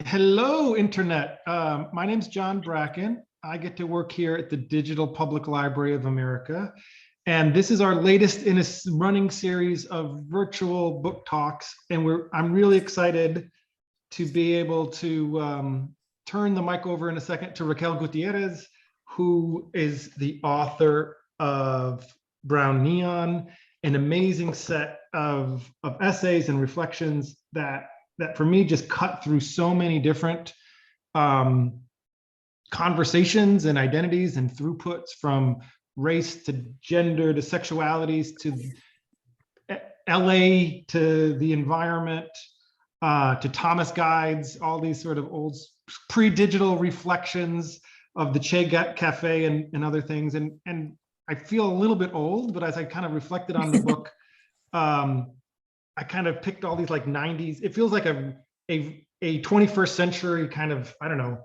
Hello, Internet. My name's John Bracken. I get to work here at the Digital Public Library of America. And this is our latest in a running series of virtual book talks. And I'm really excited to be able to turn the mic over in a second to Raquel Gutiérrez, who is the author of Brown Neon, an amazing set of essays and reflections that for me just cut through so many different conversations and identities and throughputs, from race to gender to sexualities to LA to the environment to Thomas Guides, all these sort of old pre-digital reflections of the Che Cafe and other things. And I feel a little bit old, but as I kind of reflected on the book, I kind of picked all these like 90s. It feels like a 21st century kind of, I don't know,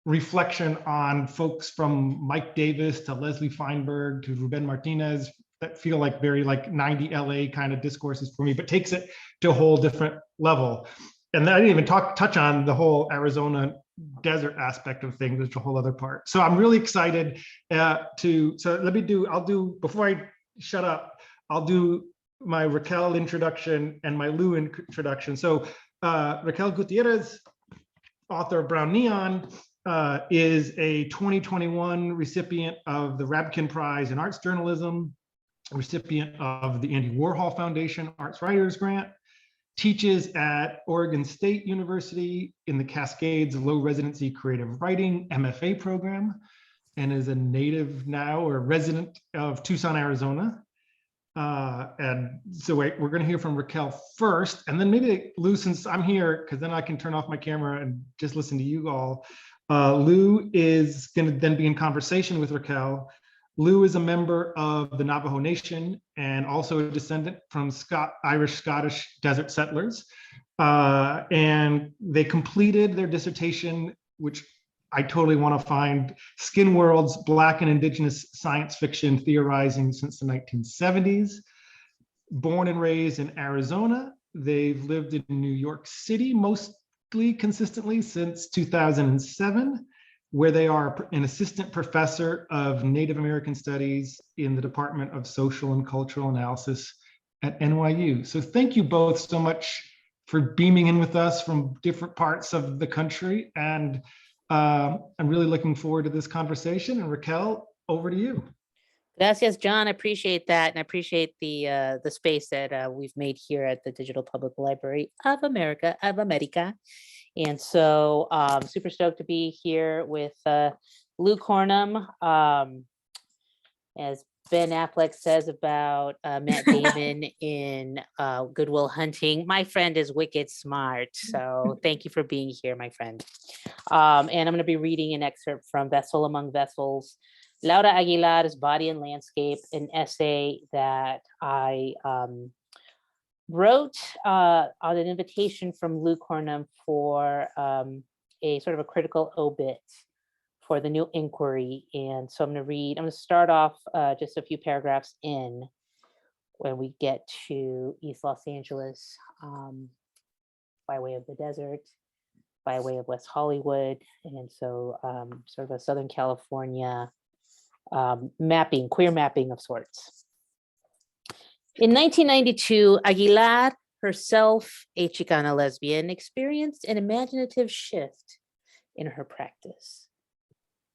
reflection on folks from Mike Davis to Leslie Feinberg to Ruben Martinez that feel like very like 90 LA kind of discourses for me, but takes it to a whole different level. And I didn't even touch on the whole Arizona desert aspect of things, which is a whole other part. So I'm really excited before I shut up, I'll do my Raquel introduction and my Lou introduction. So Raquel Gutierrez, author of Brown Neon, is a 2021 recipient of the Rabkin Prize in Arts Journalism, recipient of the Andy Warhol Foundation Arts Writers Grant, teaches at Oregon State University in the Cascades Low Residency Creative Writing MFA program, and is a native now or resident of Tucson, Arizona. And so we're going to hear from Raquel first, and then maybe Lou, since I'm here, because then I can turn off my camera and just listen to you all. Lou is going to then be in conversation with Raquel. Lou is a member of the Navajo Nation and also a descendant from Irish-Scottish desert settlers. And they completed their dissertation, which I totally want to find, Skin World's Black and Indigenous Science Fiction Theorizing Since the 1970s. Born and raised in Arizona, they've lived in New York City mostly consistently since 2007, where they are an assistant professor of Native American Studies in the Department of Social and Cultural Analysis at NYU. So thank you both so much for beaming in with us from different parts of the country. And I'm really looking forward to this conversation. And Raquel, over to you. Gracias, John. I appreciate that. And I appreciate the space that we've made here at the Digital Public Library of America. And so super stoked to be here with Lou Cornum. As Ben Affleck says about Matt Damon in Good Will Hunting, my friend is wicked smart. So thank you for being here, my friend. And I'm going to be reading an excerpt from Vessel Among Vessels, Laura Aguilar's Body and Landscape, an essay that I wrote on an invitation from Lou Cornum for a sort of a critical obit for the New Inquiry. And so I'm going to start off just a few paragraphs in when we get to East Los Angeles by way of the desert, by way of West Hollywood. And so sort of a Southern California queer mapping of sorts. In 1992, Aguilar, herself a Chicana lesbian, experienced an imaginative shift in her practice.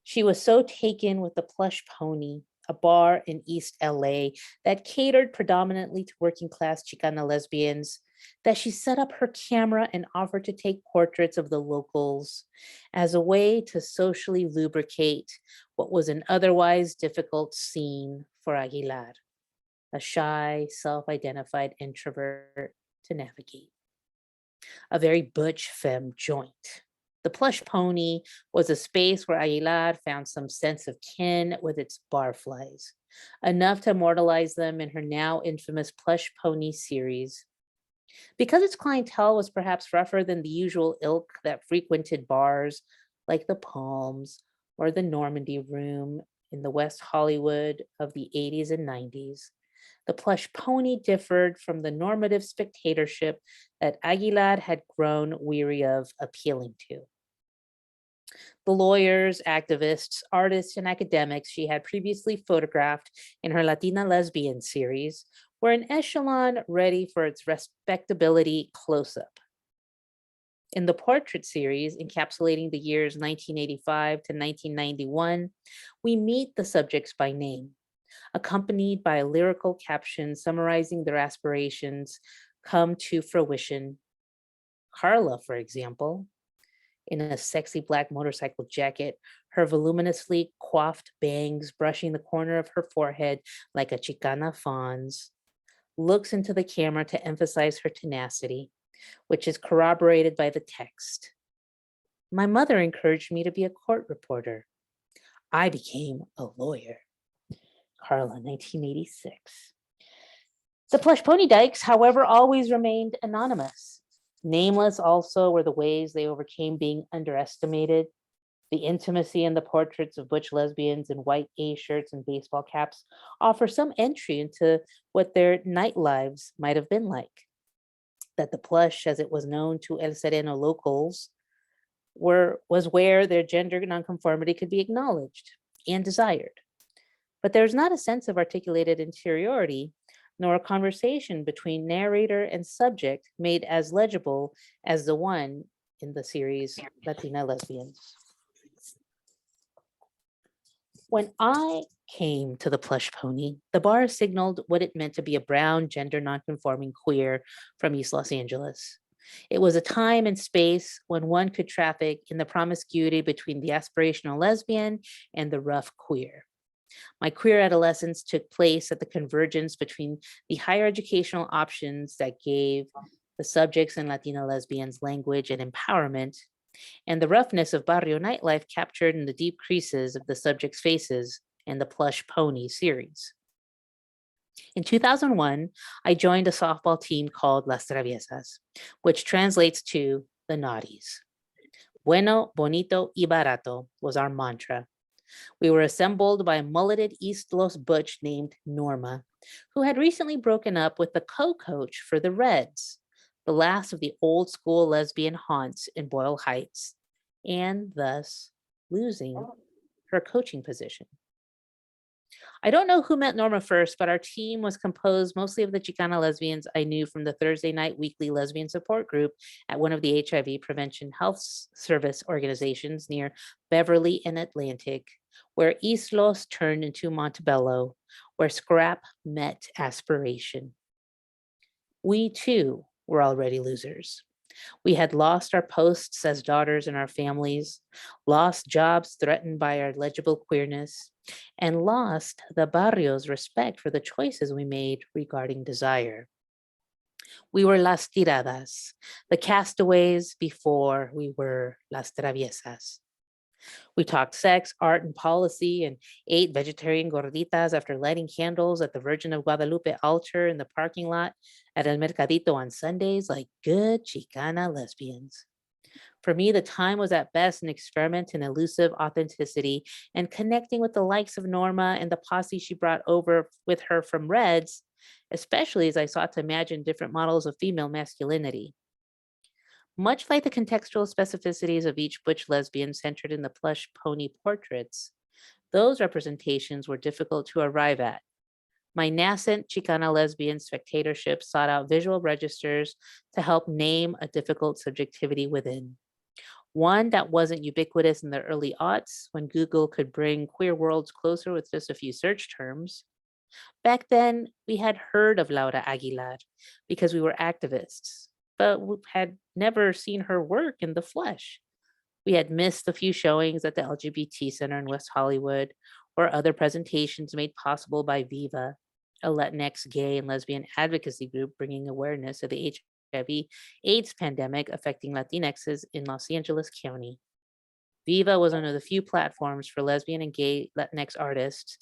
She was so taken with the Plush Pony, a bar in East LA that catered predominantly to working class Chicana lesbians, that she set up her camera and offered to take portraits of the locals as a way to socially lubricate what was an otherwise difficult scene for Aguilar, a shy, self-identified introvert to navigate. A very butch femme joint. The Plush Pony was a space where Aguilar found some sense of kin with its barflies, enough to immortalize them in her now infamous Plush Pony series. Because its clientele was perhaps rougher than the usual ilk that frequented bars like the Palms or the Normandy Room in the West Hollywood of the 80s and 90s, The plush pony differed from the normative spectatorship that Aguilar had grown weary of appealing to. The lawyers, activists, artists, and academics she had previously photographed in her Latina lesbian series were an echelon ready for its respectability close-up. In the portrait series, encapsulating the years 1985 to 1991, we meet the subjects by name, accompanied by a lyrical caption summarizing their aspirations come to fruition. Carla, for example, in a sexy black motorcycle jacket, her voluminously coiffed bangs brushing the corner of her forehead like a Chicana fawn's, looks into the camera to emphasize her tenacity, which is corroborated by the text. My mother encouraged me to be a court reporter. I became a lawyer. Carla, 1986. The plush pony dykes, however, always remained anonymous. Nameless also were the ways they overcame being underestimated. The intimacy in the portraits of butch lesbians in white A shirts and baseball caps offer some entry into what their night lives might have been like. That the plush, as it was known to El Sereno locals, was where their gender nonconformity could be acknowledged and desired. But there's not a sense of articulated interiority, nor a conversation between narrator and subject made as legible as the one in the series Latina Lesbians. When I came to the plush pony, the bar signaled what it meant to be a brown, gender nonconforming queer from East Los Angeles. It was a time and space when one could traffic in the promiscuity between the aspirational lesbian and the rough queer. My queer adolescence took place at the convergence between the higher educational options that gave the subjects in Latina lesbians language and empowerment, and the roughness of barrio nightlife captured in the deep creases of the subjects' faces in the plush pony series. In 2001, I joined a softball team called Las Traviesas, which translates to the naughties. Bueno, bonito y barato was our mantra. We were assembled by a mulleted East Los butch named Norma, who had recently broken up with the co-coach for the Reds, the last of the old school lesbian haunts in Boyle Heights, and thus losing her coaching position. I don't know who met Norma first, but our team was composed mostly of the Chicana lesbians I knew from the Thursday night weekly lesbian support group at one of the HIV prevention health service organizations near Beverly and Atlantic, where East Los turned into Montebello, where scrap met aspiration. We too were already losers. We had lost our posts as daughters in our families, lost jobs threatened by our legible queerness, and lost the barrio's respect for the choices we made regarding desire. We were las tiradas, the castaways before we were las traviesas. We talked sex, art, and policy, and ate vegetarian gorditas after lighting candles at the Virgin of Guadalupe altar in the parking lot at El Mercadito on Sundays like good Chicana lesbians. For me, the time was at best an experiment in elusive authenticity and connecting with the likes of Norma and the posse she brought over with her from Reds, especially as I sought to imagine different models of female masculinity. Much like the contextual specificities of each butch lesbian centered in the plush pony portraits, those representations were difficult to arrive at. My nascent Chicana lesbian spectatorship sought out visual registers to help name a difficult subjectivity within. One that wasn't ubiquitous in the early aughts when Google could bring queer worlds closer with just a few search terms. Back then, we had heard of Laura Aguilar because we were activists, but we had never seen her work in the flesh. We had missed a few showings at the LGBT Center in West Hollywood or other presentations made possible by Viva, a Latinx gay and lesbian advocacy group bringing awareness of the HIV/AIDS pandemic affecting Latinxes in Los Angeles County. Viva was one of the few platforms for lesbian and gay Latinx artists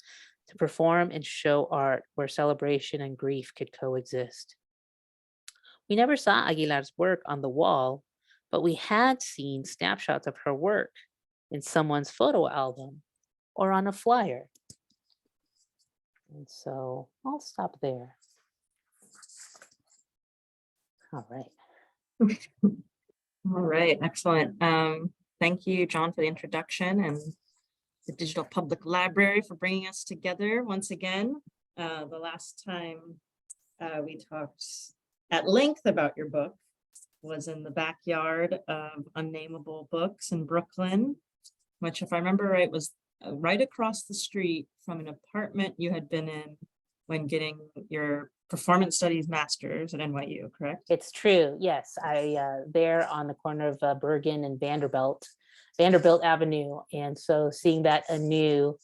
to perform and show art where celebration and grief could coexist. We never saw Aguilar's work on the wall, but we had seen snapshots of her work in someone's photo album or on a flyer. And so I'll stop there. All right. All right, excellent. Thank you, John, for the introduction, and the Digital Public Library for bringing us together once again. The last time we talked at length about your book was in the backyard of Unnameable Books in Brooklyn, which, if I remember right, was right across the street from an apartment you had been in when getting your performance studies master's at NYU, correct? It's true. Yes, I there on the corner of Bergen and Vanderbilt Avenue, and so seeing that anew,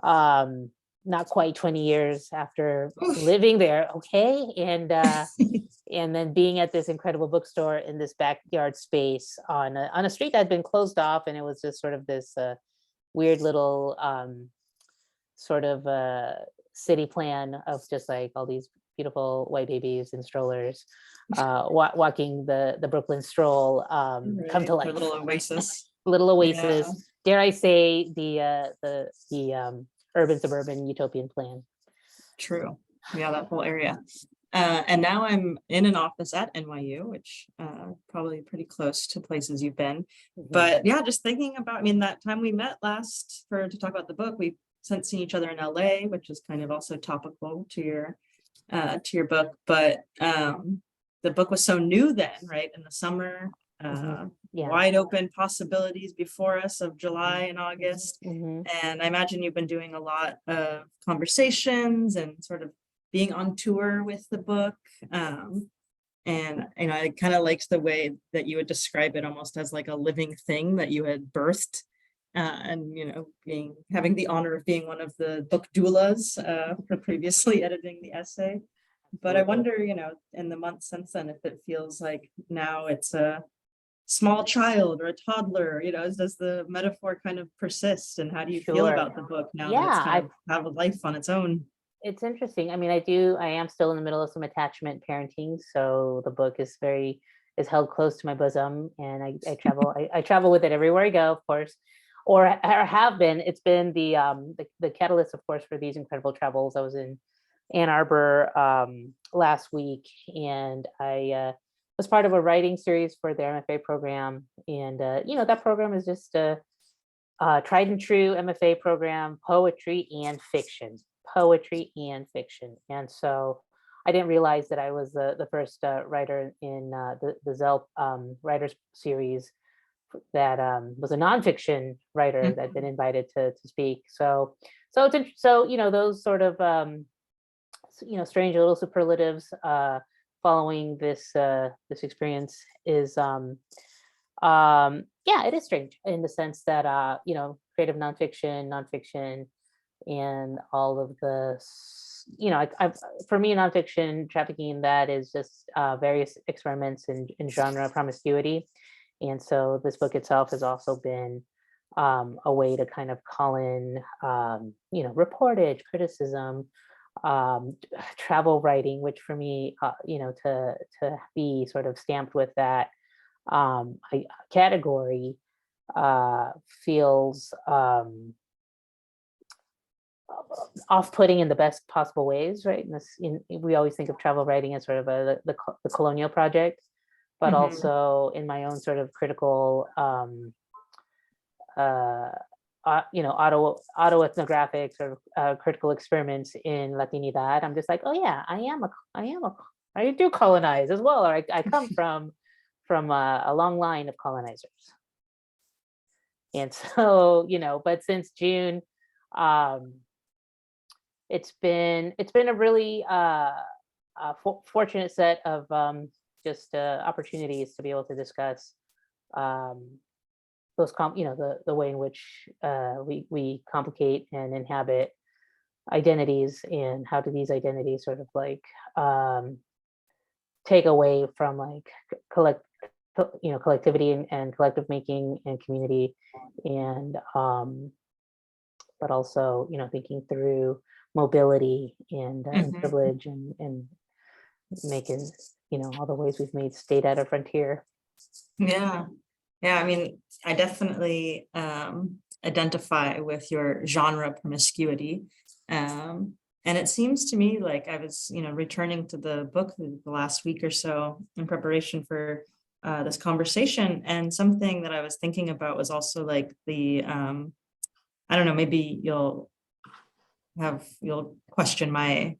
not quite 20 years after living there, okay, and then being at this incredible bookstore in this backyard space on a street that had been closed off, and it was just sort of this weird little sort of city plan of just like all these beautiful white babies in strollers walking the Brooklyn stroll come to life. A little oasis. Little oasis. Yeah. Dare I say the urban suburban utopian plan. True. Yeah, that whole area. And now I'm in an office at NYU, which probably pretty close to places you've been. But yeah, just thinking about, I mean, that time we met last to talk about the book, we've since seen each other in LA, which is kind of also topical to your book. But the book was so new then, right? In the summer, Yeah. wide open possibilities before us of July and August. Mhm. And I imagine you've been doing a lot of conversations and sort of being on tour with the book. And I kind of liked the way that you would describe it almost as like a living thing that you had birthed. And having the honor of being one of the book doulas for previously editing the essay. But I wonder, in the months since then, if it feels like now it's a small child or a toddler, does the metaphor kind of persist, and how do you feel Sure. about the book now that Yeah, it's kind of have a life on its own? It's interesting. I mean, I am still in the middle of some attachment parenting, so the book is held close to my bosom, and I travel I travel with it everywhere I go, of course, or have been. It's been the catalyst, of course, for these incredible travels. I was in Ann Arbor last week, and I was part of a writing series for their MFA program, and that program is just a tried and true MFA program, poetry and fiction. And so I didn't realize that I was the first writer in the Zell writers series that was a nonfiction writer that had been invited to speak. So those sort of strange little superlatives following this experience is it is strange in the sense that creative nonfiction and all of the for me, nonfiction trafficking, that is just various experiments in genre promiscuity. And so this book itself has also been a way to kind of call in reportage, criticism, travel writing, which for me to be sort of stamped with that category feels off-putting in the best possible ways, right? We always think of travel writing as sort of the colonial project, but also in my own sort of critical autoethnographic sort of critical experiments in Latinidad. I'm just like, oh yeah, I do colonize as well, or I come from a long line of colonizers. And so, but since June, it's been a really fortunate set of just opportunities to be able to discuss those the way in which we complicate and inhabit identities, and how do these identities sort of like take away from like collectivity and collective making and community, and but also thinking through mobility and privilege and making all the ways we've made state at a frontier. Yeah, I mean, I definitely identify with your genre promiscuity, and And it seems to me like I was, returning to the book the last week or so in preparation for this conversation. And something that I was thinking about was also like the, I don't know, maybe you'll question my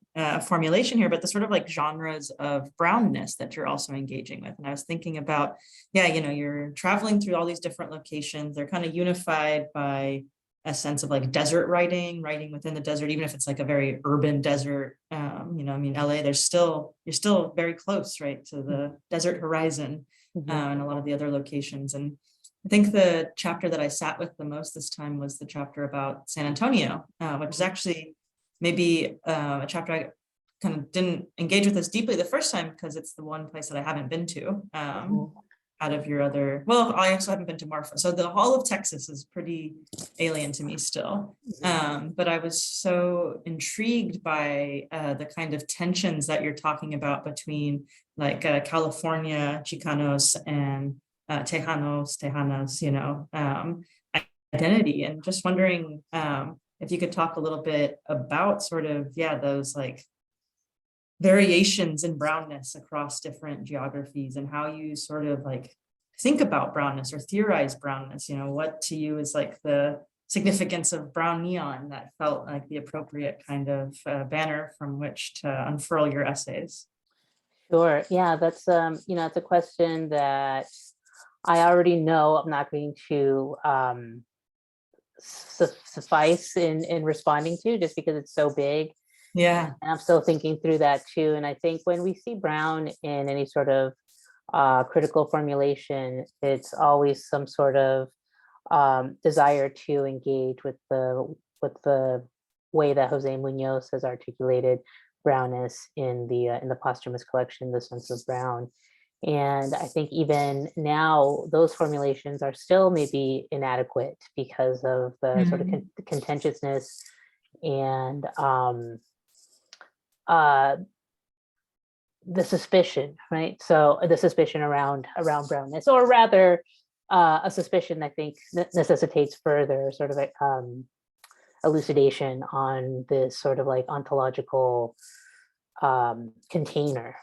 formulation here, but the sort of like genres of brownness that you're also engaging with. And I was thinking about, you're traveling through all these different locations. They're kind of unified by a sense of like desert writing within the desert, even if it's like a very urban desert. LA, you're still very close, right, to the desert horizon, and a lot of the other locations. And I think the chapter that I sat with the most this time was the chapter about San Antonio, which is actually maybe a chapter I kind of didn't engage with as deeply the first time because it's the one place that I haven't been to out of your other, well, I also haven't been to Marfa. So the whole of Texas is pretty alien to me still. But I was so intrigued by the kind of tensions that you're talking about between like California Chicanos and Tejanas, identity. And just wondering if you could talk a little bit about sort of, those like variations in brownness across different geographies and how you sort of like think about brownness or theorize brownness. What to you is like the significance of brown neon that felt like the appropriate kind of banner from which to unfurl your essays. Sure. Yeah, that's it's a question that I already know I'm not going to suffice in responding to, just because it's so big. Yeah. And I'm still thinking through that too. And I think when we see brown in any sort of critical formulation, it's always some sort of desire to engage with the way that Jose Munoz has articulated brownness in the posthumous collection, The Sense of Brown. And I think even now those formulations are still maybe inadequate because of the sort of contentiousness and the suspicion, right? So the suspicion around brownness, or rather a suspicion I think necessitates further sort of elucidation on this sort of like ontological container.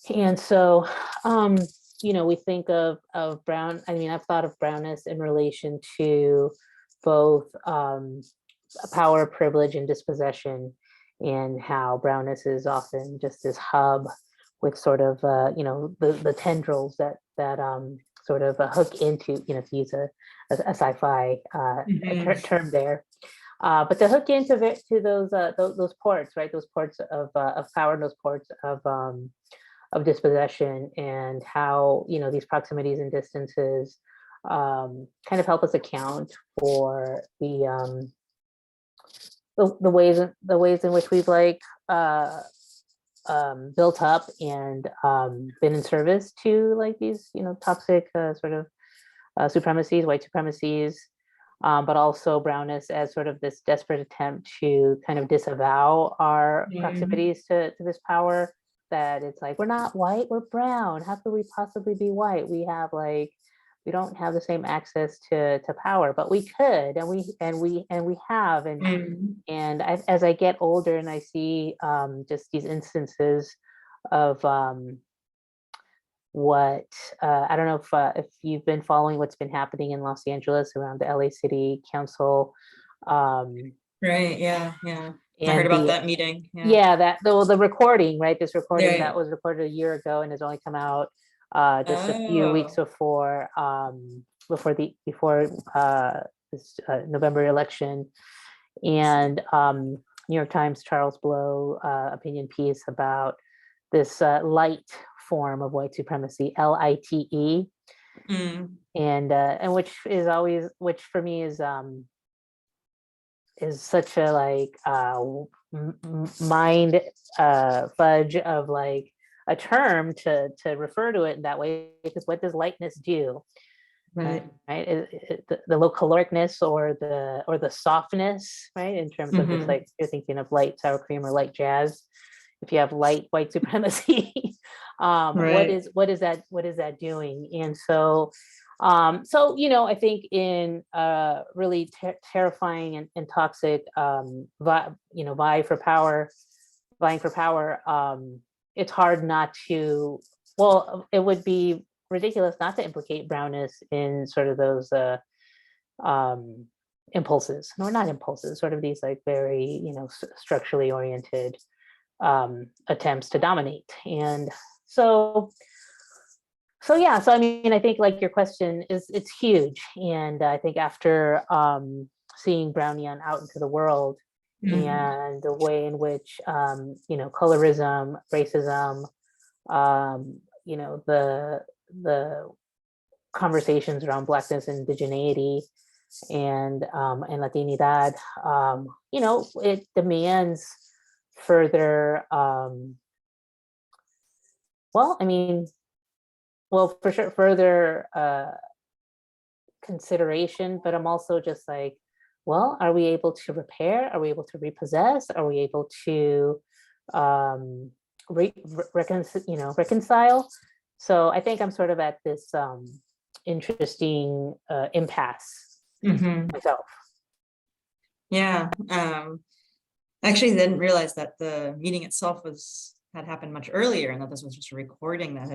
And so, we think of brown. I mean, I've thought of brownness in relation to both power, privilege, and dispossession, and how brownness is often just this hub with sort of, the tendrils that sort of hook into, to use a sci-fi term there. But to hook into those ports, right? Those ports of power, and those ports of dispossession, and how these proximities and distances kind of help us account for the ways in which we've like built up and been in service to like these toxic sort of supremacies, white supremacies, but also brownness as sort of this desperate attempt to kind of disavow our proximities to this power. That it's like, we're not white, we're brown. How could we possibly be white? We don't have the same access to power, but we could, and we have, and as I get older and I see just these instances of what I don't know if you've been following what's been happening in Los Angeles around the LA City Council. Right. Yeah. I heard about that meeting. That the recording, right? This recording that was recorded a year ago and has only come out just a few weeks before this November election. And New York Times Charles Blow opinion piece about this light form of white supremacy, LITE, and which for me is such a like mind fudge of like a term to refer to it in that way, because what does lightness do? Right. The low caloricness or the softness, right? In terms of it's like you're thinking of light sour cream or light jazz. If you have light white supremacy, what is that doing? And so So, I think in really terrifying and toxic, vying for power, it's hard not to, well, it would be ridiculous not to implicate brownness in sort of those impulses, no, not impulses, sort of these like very, structurally oriented attempts to dominate. And so yeah, so I mean, I think like your question it's huge. And I think after seeing Brownian out into the world and the way in which, colorism, racism, the conversations around Blackness and indigeneity and Latinidad, it demands further, for sure, further consideration, but I'm also just like, well, are we able to repair? Are we able to repossess? Are we able to reconcile? So I think I'm sort of at this interesting impasse myself. Yeah. Actually didn't realize that the meeting itself had happened much earlier, and that this was just a recording that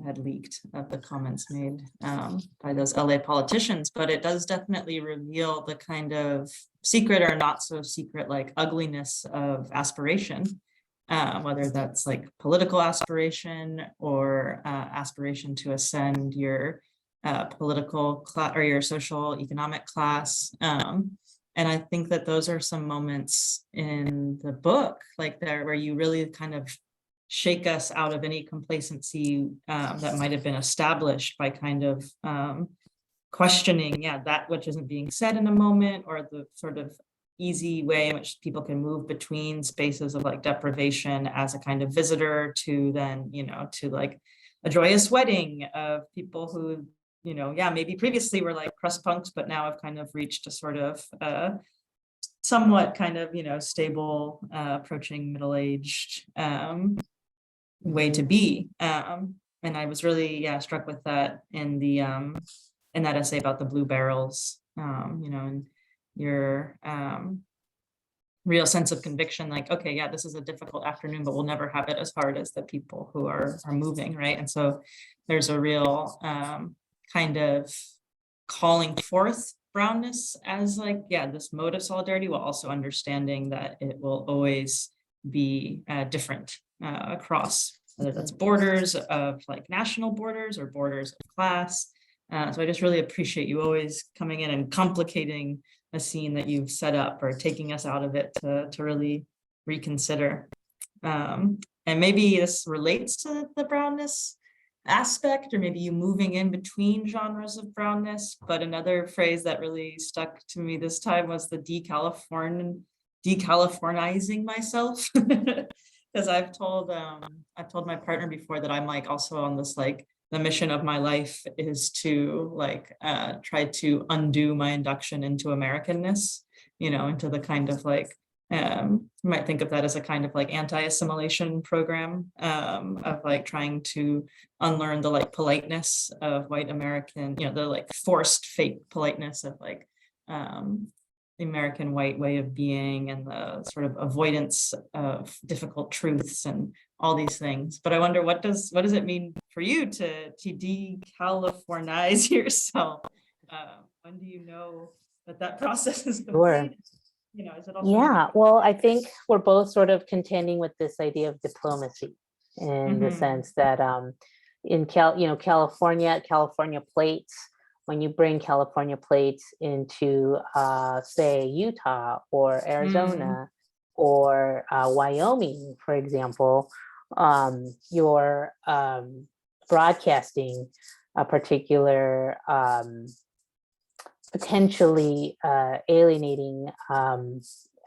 had leaked of the comments made by those LA politicians. But it does definitely reveal the kind of secret or not so secret like ugliness of aspiration, whether that's like political aspiration or aspiration to ascend your political class or your social economic class. And I think that those are some moments in the book, like there, where you really kind of shake us out of any complacency that might have been established by kind of questioning, that which isn't being said in a moment, or the sort of easy way in which people can move between spaces of like deprivation as a kind of visitor to then, to like a joyous wedding of people who, maybe previously were like crust punks, but now have kind of reached a sort of somewhat kind of, stable, approaching middle-aged way to be. And I was really, struck with that in the in that essay about the blue barrels, and your real sense of conviction, like, okay, this is a difficult afternoon, but we'll never have it as hard as the people who are moving, right? And so there's a real kind of calling forth brownness as like, this mode of solidarity, while also understanding that it will always be different across, whether that's borders of like national borders or borders of class. So I just really appreciate you always coming in and complicating a scene that you've set up, or taking us out of it to really reconsider. And maybe this relates to the brownness aspect, or maybe you moving in between genres of brownness. But another phrase that really stuck to me this time was the decalifornizing myself. Because I've told my partner before that I'm like also on this like, the mission of my life is to like try to undo my induction into Americanness, into the kind of like, you might think of that as a kind of like anti-assimilation program of like trying to unlearn the like politeness of white American, the like forced fake politeness of like the American white way of being, and the sort of avoidance of difficult truths and all these things. But I wonder, what does it mean for you to de-Californize yourself? When do you know that process is complete? Is it also Well, I think we're both sort of contending with this idea of diplomacy, in the sense that in California plates, when you bring California plates into say Utah or Arizona or Wyoming, for example, you're broadcasting a particular potentially alienating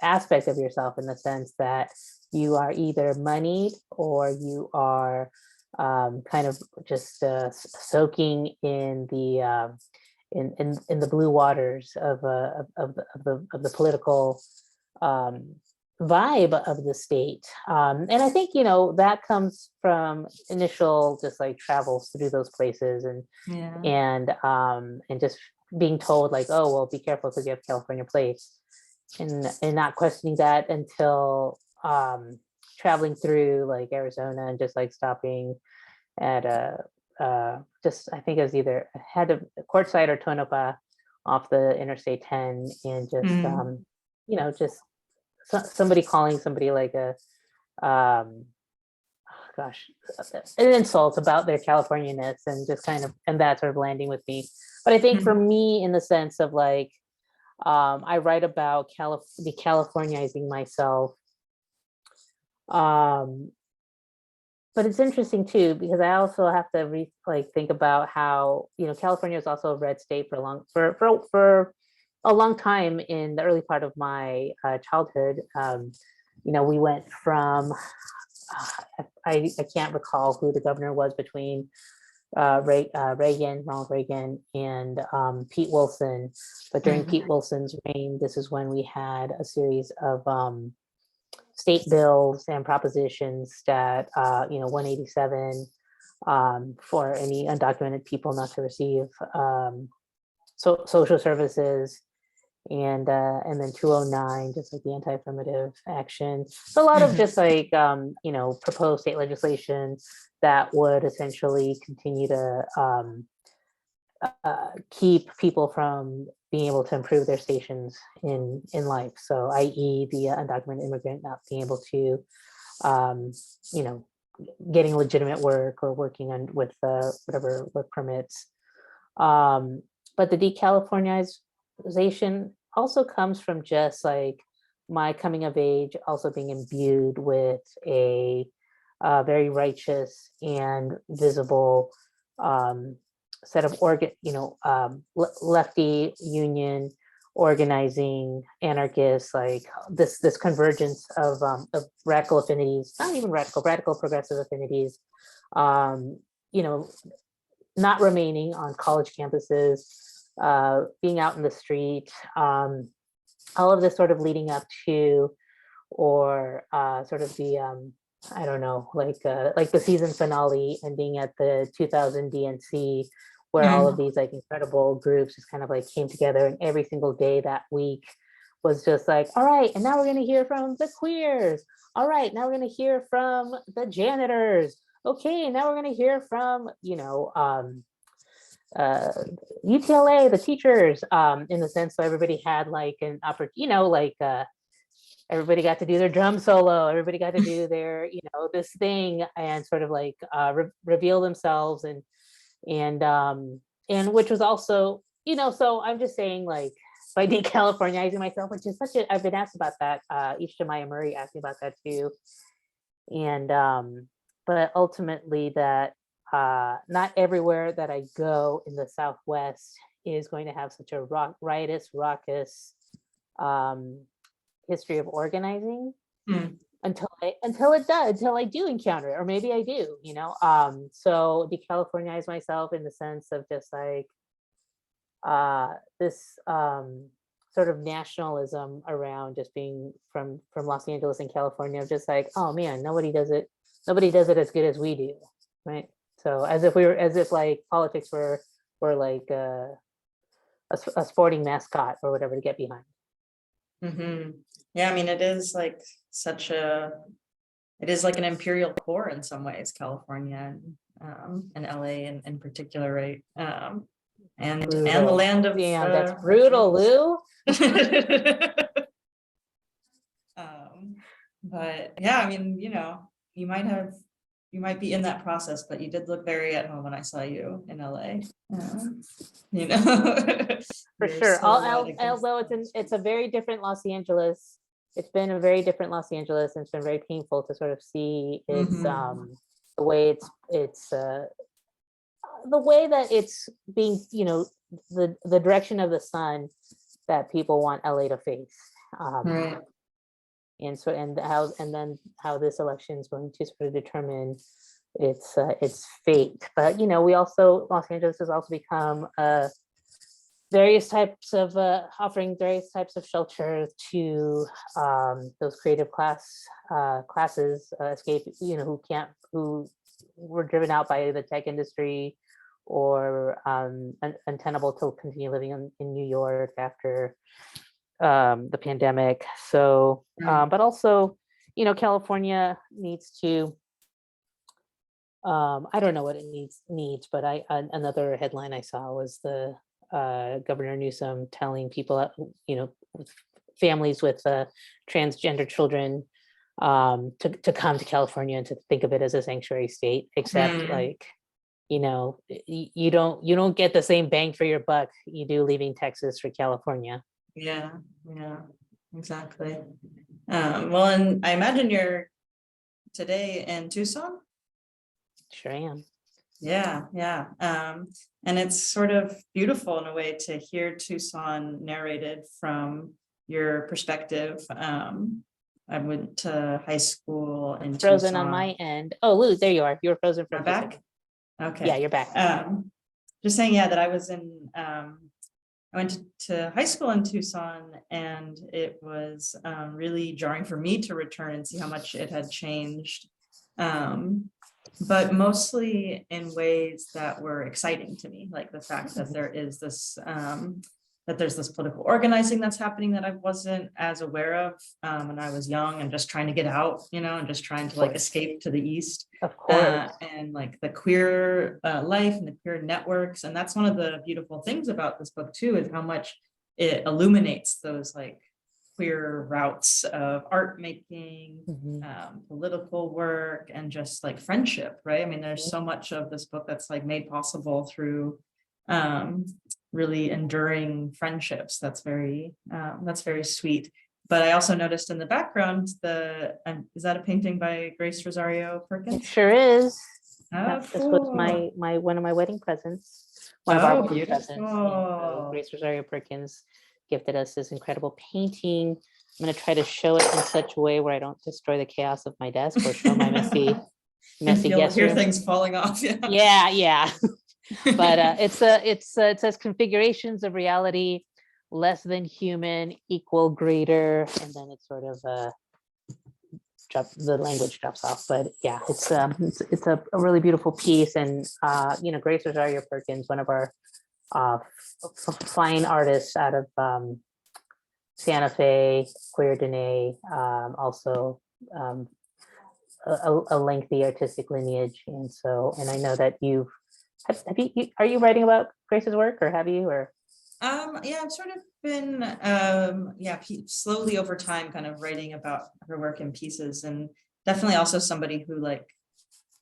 aspect of yourself, in the sense that you are either moneyed, or you are kind of just soaking in the blue waters of the political vibe of the state. And I think, that comes from initial just like travels through those places Yeah. and just being told like, oh, well, be careful because you have California plates, and not questioning that until traveling through like Arizona and just like stopping at just I think it was either head of Quartzsite or Tonopah off the Interstate 10, and just just somebody calling somebody like a gosh, an insult about their Californianess, and just kind of, and that sort of landing with me. But I think for me, in the sense of like, I write about the Californizing myself. But it's interesting too, because I also have to think about how, California is also a red state for a long time in the early part of my childhood. We went from, I can't recall who the governor was between Ronald Reagan, and Pete Wilson. But during Pete Wilson's reign, this is when we had a series of state bills and propositions that, 187, for any undocumented people not to receive social services, and then 209, just like the anti-affirmative action. So a lot of just like, proposed state legislation that would essentially continue to keep people from being able to improve their stations in life. So i.e. the undocumented immigrant not being able to, getting legitimate work or working on with whatever work permits. But the decalifornization also comes from just like my coming of age, also being imbued with a very righteous and visible set of lefty union organizing anarchists, like this convergence of radical affinities, not even radical progressive affinities, not remaining on college campuses, being out in the street, all of this sort of leading up to, or sort of the I don't know, like the season finale ending at the 2000 DNC, where all of these like incredible groups just kind of like came together, and every single day that week was just like, all right, and now we're going to hear from the queers. All right, now we're going to hear from the janitors. Okay, now we're going to hear from, UTLA, the teachers, in the sense so everybody had like an opportunity, everybody got to do their drum solo, everybody got to do their, this thing, and sort of like reveal themselves, and which was also, so I'm just saying, like, by decalifornizing myself, which is I've been asked about that, Ishtamaya Murray asked me about that too. And but ultimately that not everywhere that I go in the Southwest is going to have such a raucous history of organizing until I do encounter it, or maybe I do, so decalifornize myself in the sense of just like this sort of nationalism around just being from Los Angeles and California, of just like, oh man, nobody does it as good as we do, right? So as if like politics were like a sporting mascot or whatever to get behind. Yeah, I mean, it is like an imperial core in some ways, California, and LA in particular, right? And the land of, damn, that's brutal, Lou. But yeah, I mean, you might be in that process, but you did look very at home when I saw you in LA. For sure. Although it's a very different Los Angeles. It's been a very different Los Angeles, and it's been very painful to sort of see its the way the way that it's being, the direction of the sun that people want LA to face. Right. And so, and how this election is going to sort of determine its fate. But Los Angeles has also become a various types of offering various types of shelter to those creative classes escape, who were driven out by the tech industry or untenable to continue living in New York after the pandemic. So, but also, California needs to, I don't know what it needs, but another headline I saw was the Governor Newsom telling people, with families with transgender children, to come to California and to think of it as a sanctuary state, except you don't get the same bang for your buck you do leaving Texas for California. Yeah, exactly. Well, and I imagine you're today in Tucson. Sure am. Yeah. And it's sort of beautiful in a way to hear Tucson narrated from your perspective. I went to high school in Frozen Tucson. on my end. Oh, Lou, there you are. You were frozen for Am I a second. back? Okay. Yeah, you're back. Just saying, that I was I went to high school in Tucson, and it was really jarring for me to return and see how much it had changed. But mostly in ways that were exciting to me, like the fact that there is this, that there's this political organizing that's happening that I wasn't as aware of when I was young and just trying to get out, and just trying to like escape to the East. Of course. And like the queer life and the queer networks. And that's one of the beautiful things about this book too, is how much it illuminates those like queer routes of art making, political work, and just like friendship, right? I mean, there's so much of this book that's like made possible through really enduring friendships. That's very sweet. But I also noticed in the background, is that a painting by Grace Rosario Perkins? It sure is. Oh, This cool. was my one of my wedding presents. One of our wedding presents. And so Beautiful. Grace Rosario Perkins gifted us this incredible painting. I'm going to try to show it in such a way where I don't destroy the chaos of my desk or show my messy guest Hear room. things falling off. Yeah. But it says configurations of reality, less than human, equal, greater, and then it's sort of the language drops off. But yeah, it's a really beautiful piece, and Grace Rosario Perkins, one of our fine artists out of Santa Fe, Queer Dene, also a lengthy artistic lineage, and I know that are you writing about Grace's work, or have you, or? Yeah, I've sort of been slowly over time kind of writing about her work in pieces, and definitely also somebody who like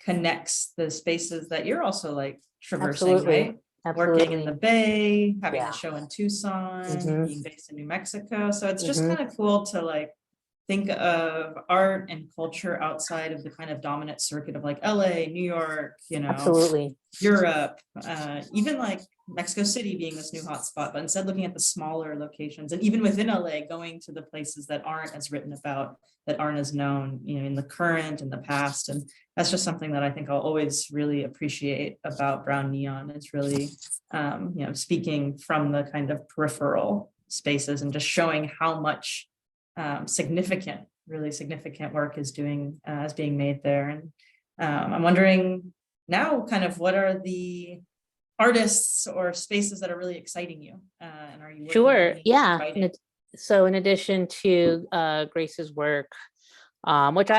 connects the spaces that you're also like traversing. Absolutely. Right? Absolutely. Working in the Bay, having Yeah. a show in Tucson, Mhm. being based in New Mexico. So it's just Mhm. kind of cool to like think of art and culture outside of the kind of dominant circuit of like LA, New York, Absolutely. Europe, even like Mexico City being this new hotspot, but instead looking at the smaller locations, and even within LA, going to the places that aren't as written about, that aren't as known, in the current and the past. And that's just something that I think I'll always really appreciate about Brown Neon. It's really, speaking from the kind of peripheral spaces and just showing how much really significant work is being made there. And I'm wondering now, kind of, what are the artists or spaces that are really exciting you? And are you working on Sure. any Yeah. writing? So in addition to Grace's work, which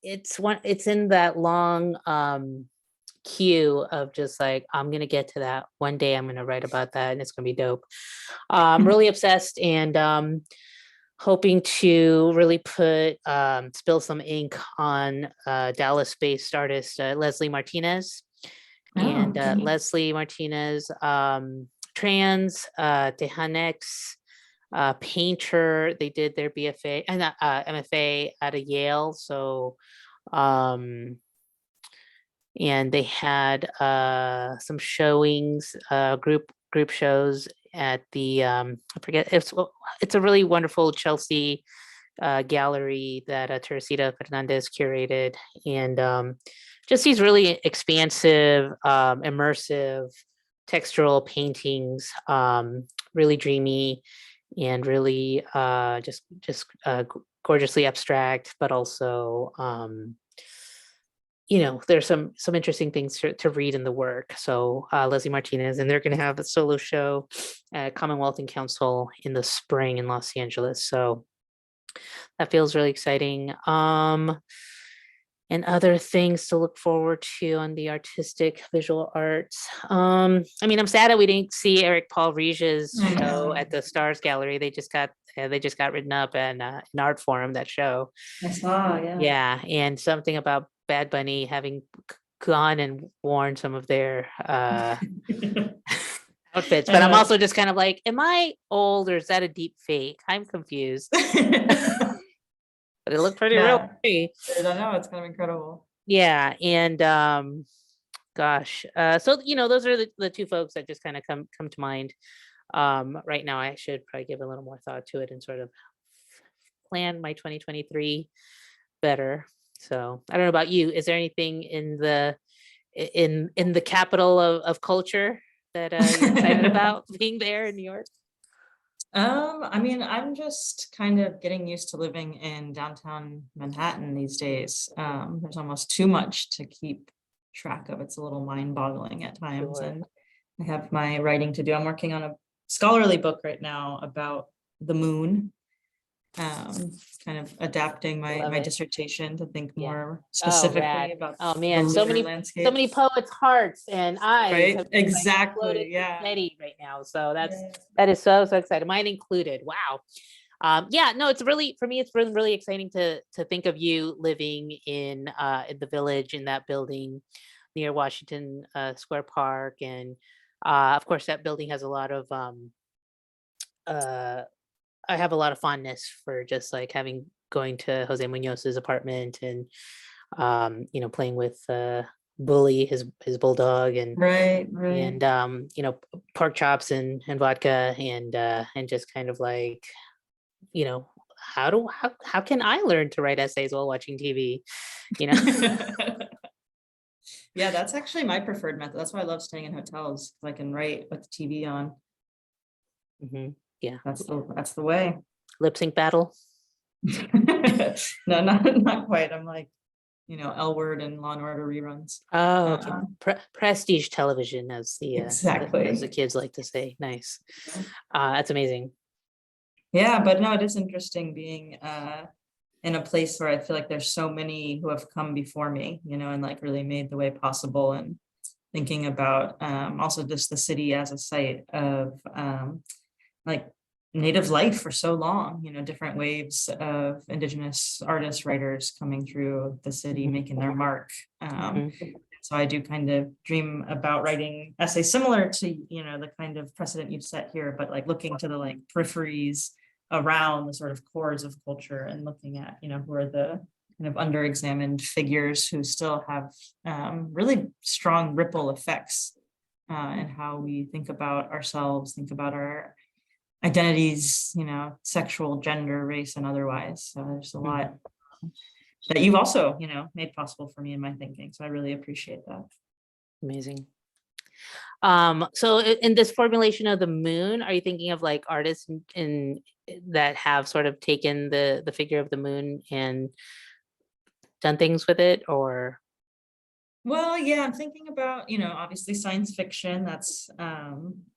it's in that long queue of just like, I'm gonna get to that one day. I'm gonna write about that, and it's gonna be dope. I'm really obsessed, and hoping to really spill some ink on Dallas-based artist Leslie Martinez. And okay. Leslie Martinez, trans, Tejanex, painter. They did their BFA and MFA out of Yale. So, and they had some showings, group shows at the I forget. It's a really wonderful Chelsea gallery that Teresita Fernandez curated, and just these really expansive, immersive textural paintings, really dreamy and really gorgeously abstract, but also there's some interesting things to read in the work. So Leslie Martinez, and they're going to have a solo show at Commonwealth and Council in the spring in Los Angeles. So that feels really exciting. And other things to look forward to on the artistic visual arts. I'm sad that we didn't see Eric Paul Rige's show at the Stars Gallery. They just got written up in Art Forum, that show. I saw, yeah. Yeah, and something about Bad Bunny having gone and worn some of their outfits. But I'm also just kind of like, am I old or is that a deep fake? I'm confused. But it looked pretty real to me. I know, it's kind of incredible. Yeah, and so those are the two folks that just kind of come to mind. Right now, I should probably give a little more thought to it and sort of plan my 2023 better. So I don't know about you. Is there anything in the capital of culture that you're excited about being there in New York? I'm just kind of getting used to living in downtown Manhattan these days. There's almost too much to keep track of. It's a little mind-boggling at times. Sure. And I have my writing to do. I'm working on a scholarly book right now about the moon. Kind of adapting my dissertation to think more specifically about so many landscape. So many poets' hearts and eyes. Right, exactly. Yeah. Right now. So that is so exciting. Mine included. Wow. It's really, for me, it's been really exciting to think of you living in the Village, in that building near Washington Square Park, and of course that building has a lot of I have a lot of fondness for just like going to Jose Muñoz's apartment and playing with Bully, his bulldog, and right. And pork chops and vodka, and just kind of like, how can I learn to write essays while watching TV? Yeah, that's actually my preferred method. That's why I love staying in hotels, because I can write with the TV on. Mm-hmm. Yeah, that's the way. Lip sync battle. No, not quite. I'm like, L Word and Law and Order reruns. Oh, okay. Prestige television, as the kids like to say. Nice. That's amazing. Yeah, but no, it is interesting being in a place where I feel like there's so many who have come before me, and like really made the way possible, and thinking about also just the city as a site of like Native life for so long, different waves of Indigenous artists, writers coming through the city, making their mark. So I do kind of dream about writing essays similar to, the kind of precedent you've set here, but like looking to the like peripheries around the sort of cores of culture, and looking at, who are the kind of underexamined figures who still have really strong ripple effects in how we think about ourselves, think about our identities, sexual, gender, race, and otherwise. So there's a lot that you've also, made possible for me in my thinking. So I really appreciate that. Amazing. So in this formulation of the moon, are you thinking of like artists that have sort of taken the figure of the moon and done things with it, or? Well, yeah, I'm thinking about, obviously science fiction. That's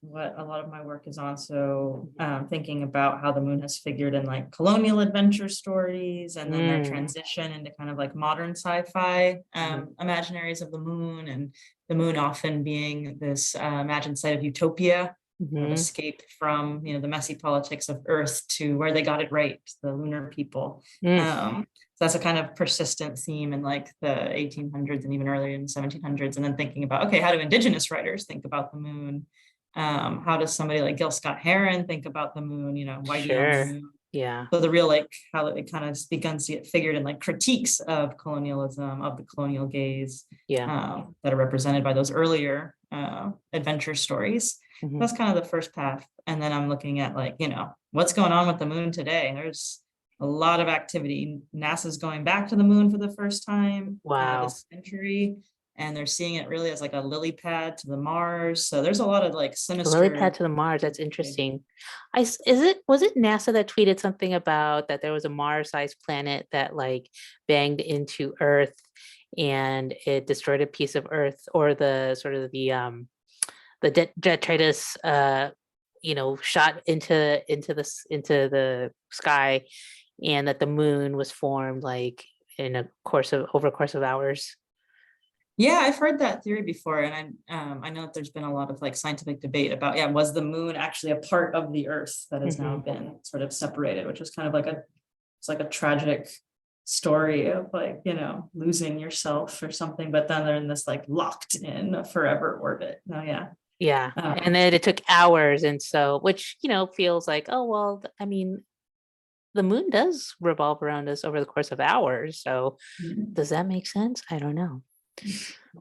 what a lot of my work is on. So thinking about how the moon has figured in like colonial adventure stories, and then their transition into kind of like modern sci-fi imaginaries of the moon, and the moon often being this imagined site of utopia, of escape from, the messy politics of Earth to where they got it right, the lunar people. So that's a kind of persistent theme in like the 1800s and even earlier in the 1700s. And then thinking about, okay, how do Indigenous writers think about the moon? How does somebody like Gil Scott-Heron think about the moon? Whitey on the moon. Yeah. So the real, like, how it kind of begins to get figured in like critiques of colonialism, of the colonial gaze, that are represented by those earlier adventure stories. That's kind of the first path. And then I'm looking at like, what's going on with the moon today? There's a lot of activity. NASA's going back to the moon for the first time this century. and they're seeing it really as like a lily pad to the Mars. So there's a lot of like The sinister. lily pad to the Mars. That's interesting. Was it NASA that tweeted something about that there was a Mars-sized planet that like banged into Earth and it destroyed a piece of Earth, or the sort of the detritus shot into the sky, and that the moon was formed like in over a course of hours. Yeah, I've heard that theory before, and I know that there's been a lot of like scientific debate about, was the moon actually a part of the Earth that has now been sort of separated, which is kind of like it's like a tragic story of like, losing yourself or something, but then they're in this like locked in forever orbit. Oh yeah. Yeah, and then it took hours, and so which feels like, oh well, I mean, the moon does revolve around us over the course of hours, so does that make sense? I don't know.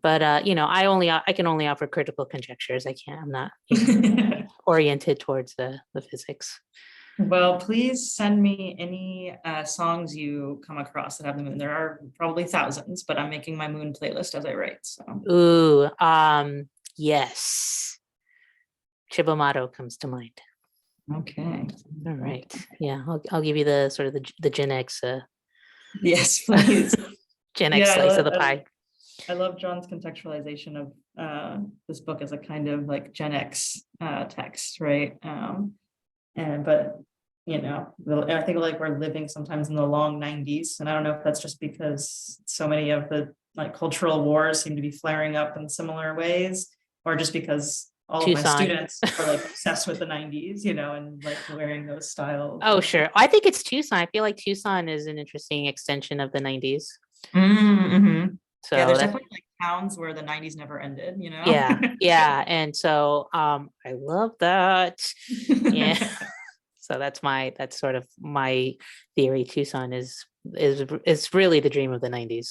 But I can only offer critical conjectures. I'm not oriented towards the physics. Well, please send me any songs you come across that have the moon. There are probably thousands, but I'm making my moon playlist as I write. So yes, Chibamato comes to mind. Okay. All right. Yeah, I'll give you the sort of the Gen X yes, please. Gen X slice of the pie. I love John's contextualization of this book as a kind of like Gen X text, right? But I think like we're living sometimes in the long 90s, and I don't know if that's just because so many of the like cultural wars seem to be flaring up in similar ways, or just because all of my students are like obsessed with the 90s, and like wearing those styles. Oh, sure. I think it's Tucson. I feel like Tucson is an interesting extension of the 90s. Mm-hmm. So there's definitely like towns where the 90s never ended, Yeah. And so I love that. Yeah. So that's sort of my theory. Tucson is really the dream of the 90s.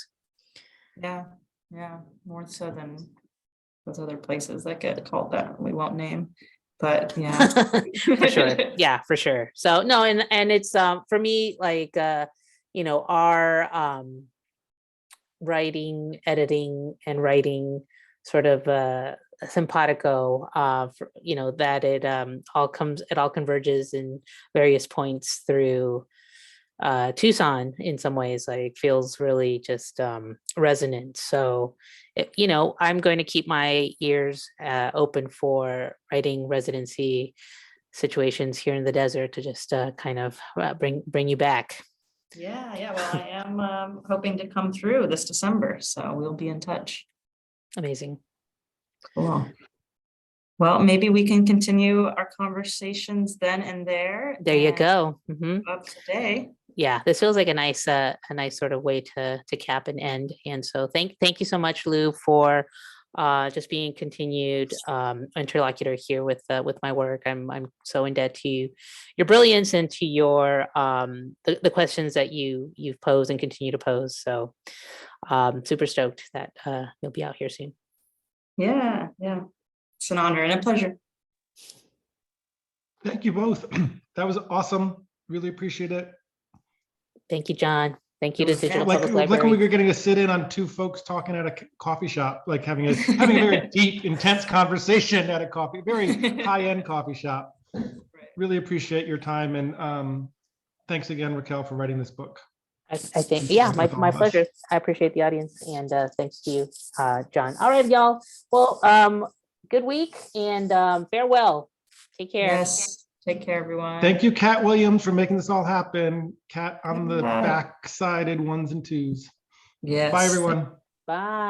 Yeah. More so than those other places that get called that we won't name. But yeah. For sure. Yeah, for sure. So no, and it's for me, like our writing, editing, and writing sort of simpatico, that it all converges in various points through Tucson in some ways, like feels really just resonant. So I'm going to keep my ears open for writing residency situations here in the desert to just kind of bring you back. Yeah. Well, I am hoping to come through this December, so we'll be in touch. Amazing. Cool. Well, maybe we can continue our conversations then and there. There you go. Up today. Yeah, this feels like a nice sort of way to cap and end. And so thank you so much, Lou, for just being continued interlocutor here with my work. I'm so in debt to your brilliance and to your the questions that you've posed and continue to pose. So super stoked that you'll be out here soon. Yeah. It's an honor and a pleasure. Thank you both. That was awesome. Really appreciate it. Thank you, John. Thank you to Digital Public Library. Like when we were getting to sit in on two folks talking at a coffee shop, like having a very deep, intense conversation at a very high-end coffee shop. Right. Really appreciate your time, and thanks again, Raquel, for writing this book. I think, yeah, my pleasure. I appreciate the audience, and thanks to you, John. All right, y'all. Well, good week, and farewell. Take care. Yes. Take care, everyone. Thank you, Kat Williams, for making this all happen. Kat on the back-sided ones and twos. Yes. Bye, everyone. Bye.